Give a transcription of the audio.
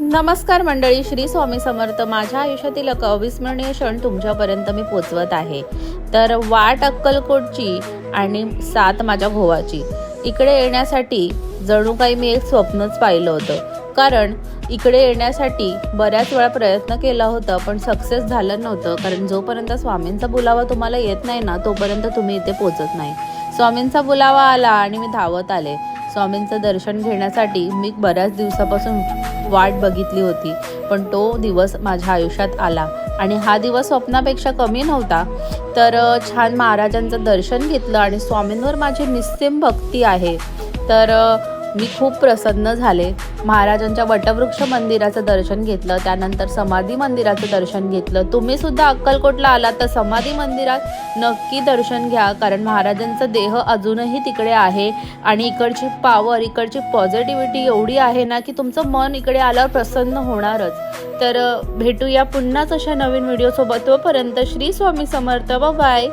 नमस्कार मंडळी, श्री स्वामी समर्थ. माझ्या आयुष्यातील एक अविस्मरणीय क्षण तुमच्यापर्यंत मी पोचवत आहे. तर वाट अक्कलकोटची आणि साथ माझ्या भावाची. इकडे येण्यासाठी जणू काही मी एक स्वप्नच पाहिलं होतं. कारण इकडे येण्यासाठी बऱ्याच वेळा प्रयत्न केला होता, पण सक्सेस झालं नव्हतं. कारण जोपर्यंत स्वामींचा बुलावा तुम्हाला येत नाही ना, तोपर्यंत तुम्ही इथे पोचत नाही. स्वामींचा बुलावा आला आणि मी धावत आले. स्वामींचं दर्शन घेण्यासाठी मी बऱ्याच दिवसापासून वाट बघितली होती, पण तो दिवस माझ्या आयुष्यात आला आणि हा दिवस स्वप्नापेक्षा कमी नव्हता. तर छान महाराजांचं दर्शन घेतलं आणि स्वामींवर माझी निस्सीम भक्ती आहे. तर मी खूप प्रसन्न झाले. महाराजांच्या वटवृक्ष मंदिराचं दर्शन घेतलं, त्यानंतर समाधी मंदिराचं दर्शन घेतलं. तुम्ही सुद्धा अक्कलकोटला आलात तर समाधी मंदिरात नक्की दर्शन घ्या, कारण महाराजांचा देह अजूनही तिकडे आहे आणि इकडची पॉवर, इकडची पॉझिटिव्हिटी एवढी आहे ना की तुमचं मन इकडे आल्यावर प्रसन्न होणारच. तर भेटूया पुन्हाच अशा नवीन व्हिडिओसोबत. तोपर्यंत श्री स्वामी समर्थ. बाय.